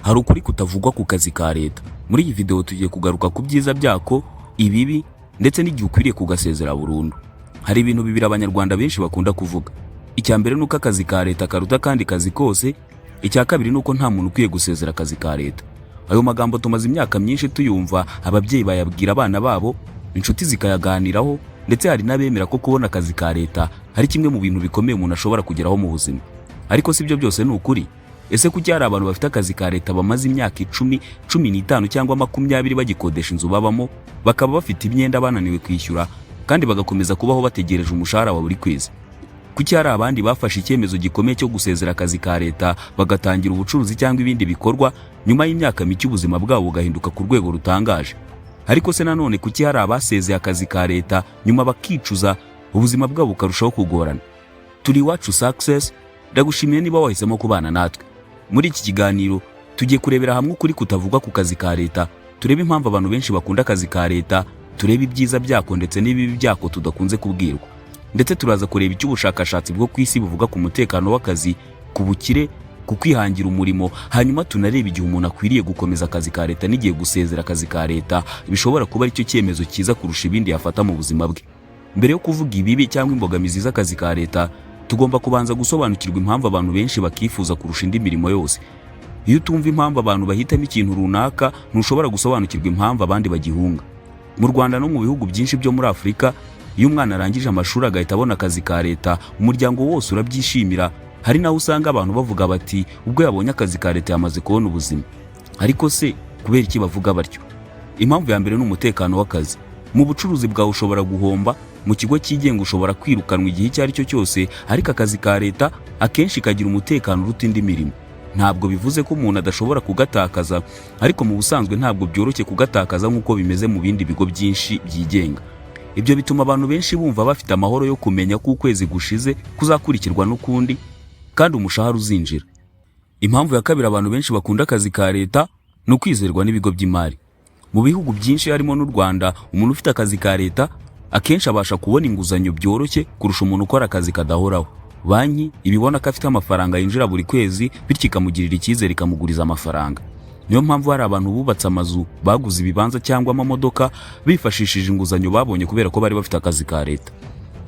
hari ukuri kutavugwa ku kazi ka leta. Muri iyi video tugiye kugaruka ku byiza byako, ibibi ndetse n'igihe ukwiriye kugasezera burundu. Hari ibintu bibiri abanyarwanda benshi bakunda kuvuga. Icya mbere nuko akazi ka leta karuta kandi kazi kose, icya kabiri nuko nta muntu ukwiye gusezera akazi ka leta. Ayo magambo tumaze imyaka myinshi tuyumva, ababyeyi bayabwira abana babo, inshuti zikayaganiraho, ndetse hari n'abemera ko kubona akazi ka leta hari kimwe mu bintu bikomeye umuntu ashobora kugeraho mu buzima. Ariko si byo byose ni ukuri. Ese kuki hari abantu bafite akazi ka leta bamaze imyaka 10, 15 cyangwa 20 bagikodesha inzu babamo, bakaba bafite imyenda bananiwe kwishyura kandi bagakomeza kubaho bategereje umushahara wa buri kwezi? Kuki hari abandi bafashe icyemezo gikomeye cyo gusezera akazi ka leta bagatangira ubucuruzi cyangwa ibindi bikorwa, nyuma y'imyaka mike ubuzima bwabo bugahinduka ku rwego rutangaje? Ariko se nanone kuki hari abasezeye akazi ka leta nyuma bakicuza, ubuzima bwabo bukarushaho kugorana? Turi Iwacu Success, ndagushimiye niba wahisemo kubana natwe. Muri iki kiganiro tugiye kurebera hamwe ukuri kutavugwa ku kazi ka leta, turebe impamvu abantu benshi bakunda akazi ka leta, turebe ibyiza byako ndetse n'ibibi byako tudakunze kubwirwa. Ndetse turaza kureba icyo ubushakashatsi bwo kwisi buvuga ku mutekano w'akazi, ku bukire, ku kwihangira umurimo, hanyuma tunareba igihe umuntu akwiriye gukomeza akazi ka leta n'igihe gusezera akazi ka leta bishobora kuba aricyo cyemezo cyiza kurusha ibindi yafata mu buzima bwe. Mbere yo kuvuga ibibi cyangwa imbogamizi z'akazi ka leta, tugomba kubanza gusobanukirwa impamvu abantu benshi bakifuza kurusha indi mirimo yose. Iyo utumva impamvu abantu bahitamo ikintu runaka, ntushobora gusobanukirwa impamvu abandi bagihunga. Mu Rwanda no mu bihugu byinshi byo muri Afurika, iyo umwana arangije amashuri agahita abona akazi ka leta, umuryango wose urabyishimira. Hari naho usanga abantu bavuga bati ubwo yabonye akazi ka leta yamaze kubona ubuzima. Ariko se kubera iki bavuga batyo? Impamvu ya mbere ni umutekano w'akazi. Mu bucuruzi bwawe ushobora guhomba, mu kigo cyigenga ushobora kwirukanwa igihe icyo ari cyo cyose, ariko akazi ka leta akenshi kagira umutekano uruta indi mirimo. Ntabwo bivuze ko umuntu adashobora kugatakaza, ariko mu busanzwe ntabwo byoroshye kugatakaza nk'uko bimeze mu bindi bigo byinshi byigenga. Ibyo bituma abantu benshi bumva bafite amahoro yo kumenya ko ukwezi gushize kuzakurikirwa n'ukundi kandi umushahara uzinjira. Impamvu ya kabiri abantu benshi bakunda akazi ka leta ni ukwizerwa n'ibigo by'imari. Mu bihugu byinshi harimo n'u Rwanda, umuntu ufite akazi ka leta akenshi abasha kubona inguzanyo byoroshye kurusha umuntu ukora akazi kadahoraho. Banki ibibona ko afite amafaranga yinjira buri kwezi, bityo ikamugirira icyizere ikamuguriza amafaranga. Niyo mpamvu hari abantu bubatse amazu, baguze ibibanza cyangwa amamodoka bifashishije inguzanyo babonye kubera ko bari bafite akazi ka leta.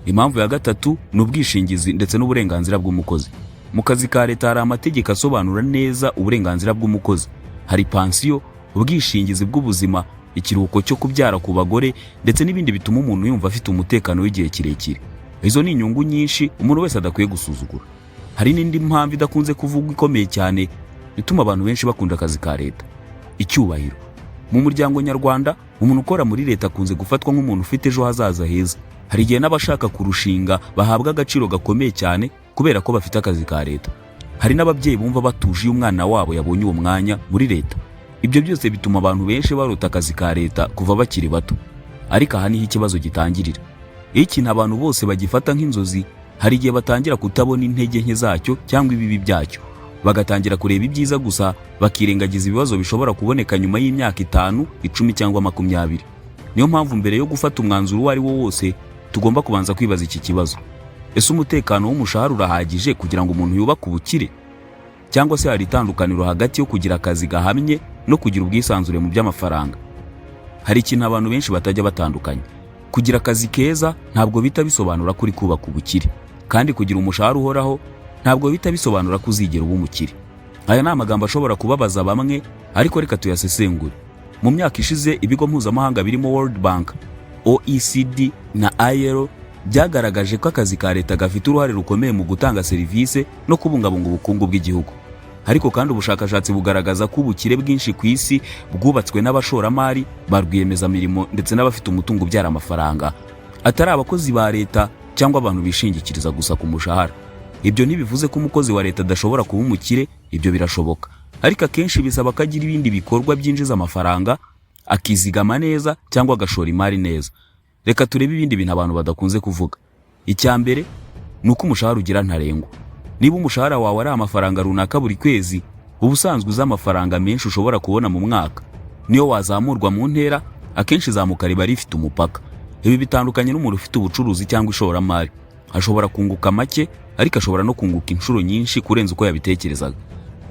Impamvu ya gatatu ni ubwishingizi ndetse n'uburenganzira bw'umukozi. Mu kazi ka leta hari amategeko asobanura neza uburenganzira bw'umukozi. Hari pansiyo, ubwishingizi bw'ubuzima, ikiruhuko cyo kubyara ku bagore, ndetse n'ibindi bituma umuntu yumva afite umutekano w'igihe kirekire. Izo ni inyungu nyinshi umuntu wese adakwiye gusuzugura. Hari n'indi mpamvu idakunze kuvugwa ikomeye cyane ituma abantu benshi bakunda akazi ka leta: icyubahiro. Mu muryango nyarwanda, umuntu ukora muri leta akunze gufatwa nk'umuntu ufite ejo hazaza heza. Hari igihe n'abashaka kurushinga bahabwa agaciro gakomeye cyane kubera ko bafite akazi ka leta. Hari n'ababyeyi bumva batuje iyo umwana wabo yabonye uwo mwanya muri leta. Ibyo byose bituma abantu benshi barota akazi ka leta kuva bakiri bato. Ariko aha niho ikibazo gitangirira. Iyo ikintu abantu bose bagifata nk'inzozi, hari igihe batangira kutabona intege nke zacyo cyangwa ibibi byacyo, bagatangira kureba ibyiza gusa, bakirengagiza ibibazo bishobora kuboneka nyuma y'imyaka 5, 10 cyangwa 20. Niyo mpamvu mbere yo gufata umwanzuro uwo ari wo wose, tugomba kubanza kwibaza iki kibazo: ese umutekano w'umushahara urahagije kugira ngo umuntu yubake ubukire? Cyangwa se hari itandukaniro hagati yo kugira akazi gahamye no kugira ubwisanzure mu by'amafaranga? Hari ikintu abantu benshi batajya batandukanya. Kugira akazi keza ntabwo bita bisobanura kuri kubaka ubukire, kandi kugira umushahara uhoraho ntabwo bita bisobanura ko uzigera uba umukire. Aya ni amagambo ashobora kubabaza bamwe, ariko reka tuyasesengure. Mu myaka ishize, ibigo mpuzamahanga birimo World Bank, OECD na ILO byagaragaje ko akazi ka leta gafite uruhare rukomeye mu gutanga serivisi no kubungabunga ubukungu bw'igihugu. Ariko kandi ubushakashatsi bugaragaza ko ubukire bwinshi ku isi bwubatswe n'abashoramari, ba rwiyemezamirimo ndetse n'abafite umutungo ubyara amafaranga, atari abakozi ba leta cyangwa abantu bishingikiriza gusa ku mushahara. Ibyo ntibivuze ko umukozi wa leta adashobora kuba umukire, ibyo birashoboka. Ariko akenshi bisaba ko agira ibindi bikorwa byinjiza amafaranga, akizigama neza cyangwa agashora imari neza. Reka turebe ibindi bintu abantu badakunze kuvuga. Icya mbere ni uko umushahara ugira ntarengwa. Niba umushahara wawe ari amafaranga runaka buri kwezi, ubusanzwe uza amafaranga menshi ushobora kubona mu mwaka. Niyo wazamurwa mu ntera, akenshi izamuka riba rifite umupaka. Ibi bitandukanye n'umuntu ufite ubucuruzi cyangwa ishoramari. Ashobora kunguka make, ariko ashobora no kunguka inshuro nyinshi kurenza uko yabitekerezaga.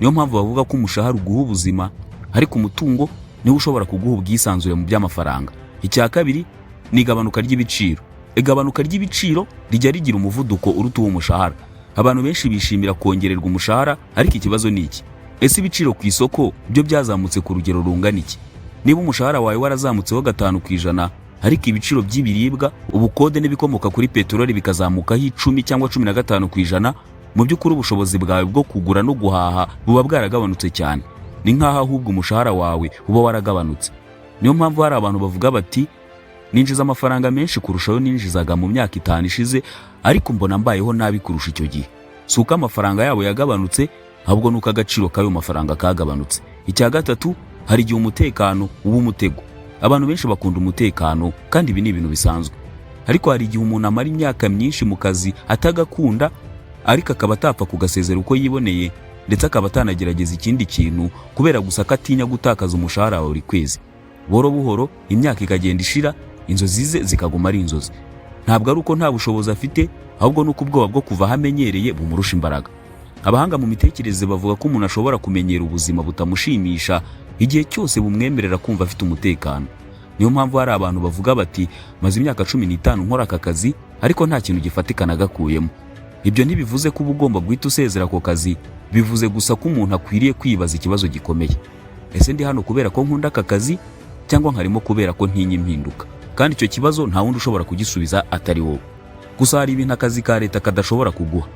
Niyo mpamvu bavuga ko umushahara uguha ubuzima, ariko umutungo niwo ushobora kuguha ubwisanzure mu by'amafaranga. Icya kabiri ni igabanuka ry'ibiciro. Igabanuka ry'ibiciro rijya rigira umuvuduko uruta uw'umushahara. Abantu benshi bishimira kongererwa umushahara, ariko ikibazo ni iki? Ese ibiciro ku isoko byo byazamutse ku rugero rungana iki? Niba umushahara wawe warazamutseho 5%, ariko ibiciro by'ibiribwa, ubukode n'ibikomoka kuri peteroli bikazamukaho 10 cyangwa 15%, mu by'ukuri ubushobozi bwawe bwo kugura no guhaha buba bwaragabanutse cyane. Ni nk'aho ahubwo umushahara wawe uba waragabanutse. Niyo mpamvu hari abantu bavuga bati, ninjiza amafaranga menshi kurushaho ninjizaga mu myaka 5 ishize, ariko mbona mbayeho nabi kurusha icyo gihe. Si uko amafaranga yabo yagabanutse, ahubwo nuko agaciro k'ayo mafaranga kagabanutse. Icya gatatu, hari igihe umutekano uba umutego. Abantu benshi bakunda umutekano, kandi ibi ni ibintu bisanzwe. Ariko hari igihe umuntu amara imyaka myinshi mu kazi atagakunda, ariko akaba atapfa kugasezera uko yiboneye, ndetse akaba atanagerageza ikindi kintu kubera gusa ko atinya gutakaza umushahara buri kwezi. Buhoro buhoro imyaka ikagenda ishira, inzozi ze zikaguma ari inzozi. Ntabwo ari uko nta bushobozi afite, ahubwo nuko ubwoba bwo kuva hamenyereye bumurusha imbaraga. Abahanga mu mitekerereze bavuga ko umuntu ashobora kumenyera ubuzima butamushimisha igihe cyose bumwemerera kumva afite umutekano. Niyo mpamvu hari abantu bavuga bati, maze imyaka 15 nkora aka kazi, ariko nta kintu gifatika nagakuyemo. Ibyo ntibivuze ko uba ugomba guhita usezera ako kazi, bivuze gusa ko umuntu akwiriye kwibaza ikibazo gikomeye. Ese ndi hano kubera ko nkunda aka kazi, cyangwa nkarimo kubera ko ntinya impinduka? Kandi icyo kibazo nta wundi ushobora kugisubiza atari wowe. Gusa hari ibintu akazi ka leta kadashobora kuguha.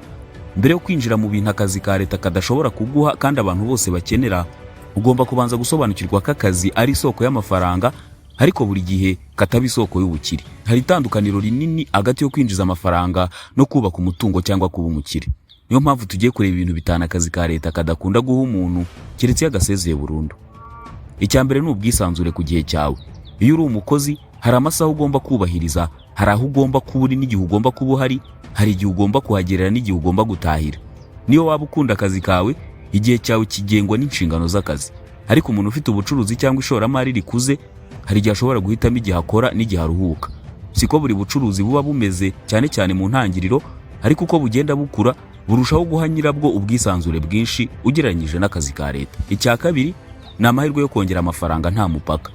Mbere yo kwinjira mu bintu akazi ka leta kadashobora kuguha kandi abantu bose bakenera, ugomba kubanza gusobanukirwa ko akazi ari isoko y'amafaranga, ariko buri gihe kataba isoko y'ubukire. Hari itandukaniro rinini hagati yo kwinjiza amafaranga no kubaka umutungo cyangwa kuba umukire. Niyo mpamvu tugiye kureba ibintu bitanu akazi ka leta kadakunda guha umuntu, keretse yagasezeye burundu. Icya mbere ni ubwisanzure ku gihe cyawe. Iyo uri umukozi, hari amasaha ugomba kubahiriza, hari aho ugomba kuba uri n'igihe ugomba kuba uhari, hari igihe ugomba kuhagerera n'igihe ugomba gutahira. Niyo waba ukunda akazi kawe, igihe cyawe kigengwa n'inshingano z'akazi. Ariko umuntu ufite ubucuruzi cyangwa ishoramari rikuze, hari igihe ashobora guhitamo igihe akora n'igihe aruhuka. Siko buri bucuruzi buba bumeze, cyane cyane mu ntangiriro, ariko uko bugenda bukura burushaho guha nyirabwo ubwisanzure bwinshi ugereranyije n'akazi ka leta. Icya kabiri ni amahirwe yo kongera amafaranga nta mupaka.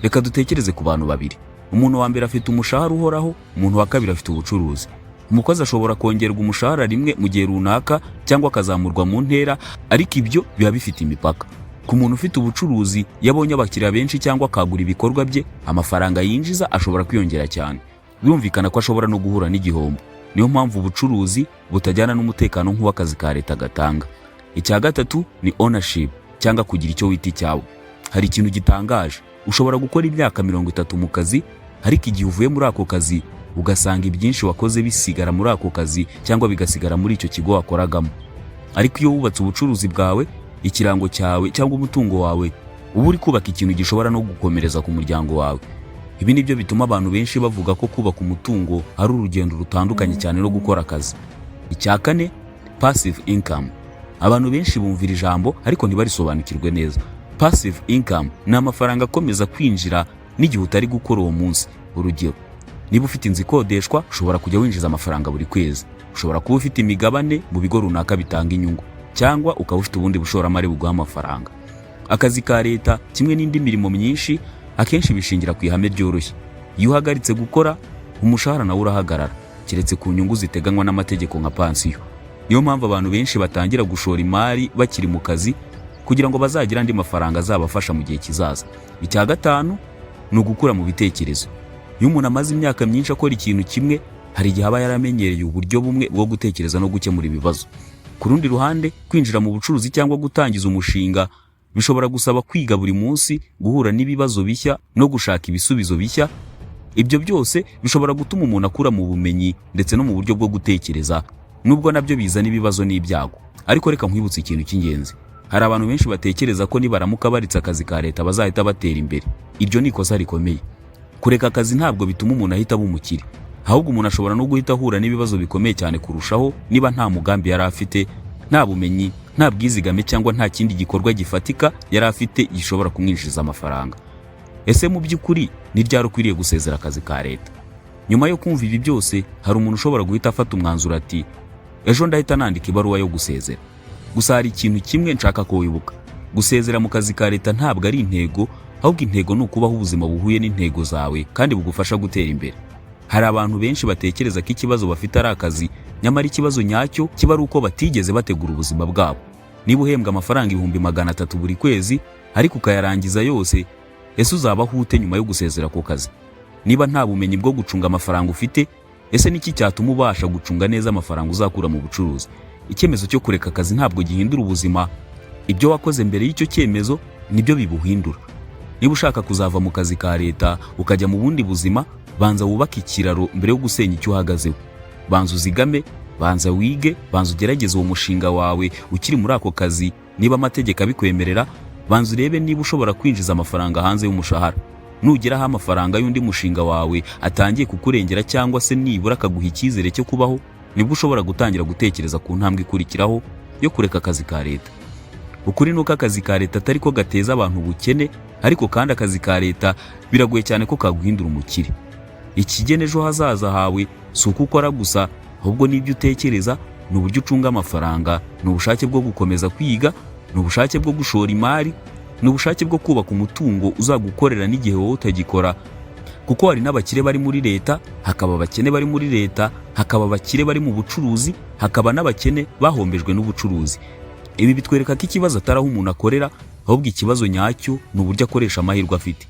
Reka dutekereze ku bantu babiri. Umuntu wa mbere afite umushahara uhoraho, umuntu wa kabiri afite ubucuruzi. Umukozi ashobora kongerwa umushahara rimwe mu gihe runaka cyangwa akazamurwa mu ntera, ariko ibyo biba bifite imipaka. Ku muntu ufite ubucuruzi, yabonye abakiriya benshi cyangwa akagura ibikorwa bye, amafaranga yinjiza ashobora kwiyongera cyane. Birumvikana ko ashobora no guhura n'igihombo. Niyo mpamvu ubucuruzi butajyana n'umutekano nk'uw'akazi ka leta gatanga. Icya gatatu ni ownership, cyangwa kugira icyo wita icyawe. Hari ikintu gitangaje. Ushobora gukora imyaka 30 mu kazi, ariko igihe uvuye muri ako kazi ugasanga ibyinshi wakoze bisigara muri ako kazi cyangwa bigasigara muri icyo kigo wakoragamo. Ariko iyo wubatse ubucuruzi bwawe, ikirango cyawe cyangwa umutungo wawe, uba uri kubaka ikintu gishobora no gukomereza ku muryango wawe. Ibi nibyo bituma abantu benshi bavuga ko kubaka umutungo ari urugendo rutandukanye cyane no gukora akazi. Icya kane, passive income. Abantu benshi bumvira ijambo ariko ntibarisobanukirwe neza. Passive income ni amafaranga akomeza kwinjira n'igihe utari gukora uwo munsi. Urugero, niba ufite inzu ikodeshwa, ushobora kujya winjiza amafaranga buri kwezi. Ushobora kuba ufite imigabane mu bigo runaka bitanga inyungu, cyangwa ukaba ufite ubundi bushoramari buguha amafaranga. Akazi ka leta kimwe n'indi mirimo myinshi akenshi bishingira ku ihame ryoroshye. Iyo uhagaritse gukora, umushahara nawe urahagarara, keretse ku nyungu ziteganywa n'amategeko nka pansiyo. Niyo mpamvu abantu benshi batangira gushora imari bakiri mu kazi, kugira ngo bazagira andi mafaranga azabafasha mu gihe kizaza. Icya gatanu ni ugukura mu bitekerezo. Iyo umuntu amaze imyaka myinshi akora ikintu kimwe, hari igihe aba yaramenyereye uburyo bumwe bwo gutekereza no gukemura ibibazo. Ku rundi ruhande, kwinjira mu bucuruzi cyangwa gutangiza umushinga bishobora gusaba kwiga buri munsi, guhura n'ibibazo bishya no gushaka ibisubizo bishya. Ibyo byose bishobora gutuma umuntu akura mu bumenyi ndetse no mu buryo bwo gutekereza, nubwo nabyo bizana ibibazo n'ibyago. Ariko reka nkwibutse ikintu cy'ingenzi. Hari abantu benshi batekereza ko nibaramuka baritse akazi ka leta bazahita batera imbere. Iryo ni ikosa rikomeye. Kureka akazi ntabwo bituma umuntu ahita aba umukire. Ahubwo umuntu ashobora no guhita ahura n'ibibazo bikomeye cyane kurushaho niba nta mugambi yari afite, nta bumenyi, nta bwizigame cyangwa nta kindi gikorwa gifatika yari afite gishobora kumwinjiza amafaranga. Ese mu by'ukuri ni ryari ukwiriye gusezera akazi ka leta? Nyuma yo kumva ibi byose, hari umuntu ushobora guhita afata umwanzuro ati, ejo ndahita nandika ibaruwa yo gusezera. Gusa hari ikintu kimwe nshaka ko wibuka: gusezera mu kazi ka leta ntabwo ari intego, ahubwo intego ni ukubaho ubuzima buhuye n'intego zawe kandi bugufasha gutera imbere. Hari abantu benshi batekereza ko ikibazo bafite ari akazi, nyamara ikibazo nyacyo kiba ari uko batigeze bategura ubuzima bwabo. Niba uhembwa amafaranga 300,000 buri kwezi ariko ukayarangiza yose, ese uzabaho ute nyuma yo gusezera ku kazi? Niba nta bumenyi bwo gucunga amafaranga ufite, ese niki cyatuma ubasha gucunga neza amafaranga uzakura mu bucuruzi? Icyemezo cyo kureka akazi ntabwo gihindura ubuzima, ibyo wakoze mbere y'icyo cyemezo nibyo bibuhindura. Niba ushaka kuzava mu kazi ka leta ukajya mu bundi buzima, banza wubake ikiraro mbere yo gusenya icyo uhagazeho. Banza uzigame, banza wige, banza ugerageze uwo mushinga wawe ukiri muri ako kazi. Niba amategeko abikwemerera, banza urebe niba ushobora kwinjiza amafaranga hanze y'umushahara. Nugeraho amafaranga y'undi mushinga wawe atangiye kukurengera cyangwa se nibura akaguha icyizere cyo kubaho, nibwo ushobora gutangira gutekereza ku ntambwe ikurikiraho yo kureka akazi ka leta. Ukuri nuko akazi ka leta atari ko gateza abantu ubukene, ariko kandi akazi ka leta biragoye cyane ko kaguhindura umukire. Ikigene ejo hazaza hawe si uko ukora gusa, ahubwo n'ibyo utekereza, n'uburyo ucunga amafaranga, n'ubushake bwo gukomeza kwiga, n'ubushake bwo gushora imari, n'ubushake bwo kubaka umutungo uzagukorera n'igihe wowe utagikora. Kuko hari n'abakire bari muri leta, hakaba abakene bari muri leta, hakaba abakire bari mu bucuruzi, hakaba n'abakene bahombejwe n'ubucuruzi. Ibi bitwereka ko ikibazo atari aho umuntu akorera, ahubwo ikibazo nyacyo ni uburyo akoresha amahirwe afite.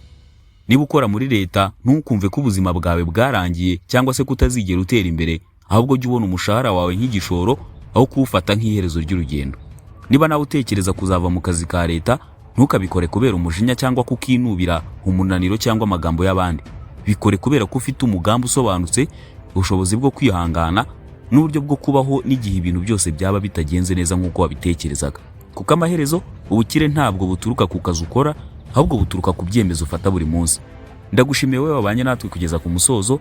Niba ukora muri leta, ntukumve ko ubuzima bwawe bwarangiye cyangwa se kutazigera utera imbere, ahubwo jya ubona umushahara wawe nk'igishoro aho kuwufata nk'iherezo ry'urugendo. Niba nawe utekereza kuzava mu kazi ka leta, ntukabikore kubera umujinya cyangwa kukinubira umunaniro cyangwa amagambo y'abandi. Bikore kubera ko ufite umugambi usobanutse, ubushobozi bwo kwihangana n'uburyo bwo kubaho n'igihe ibintu byose byaba bitagenze neza nk'uko wabitekerezaga. Kuko amaherezo ubukire ntabwo buturuka ku kazi ukora, ahubwo buturuka ku byemezo ufata buri munsi. Ndagushimiye wowe wabanye natwe kugeza ku musozo.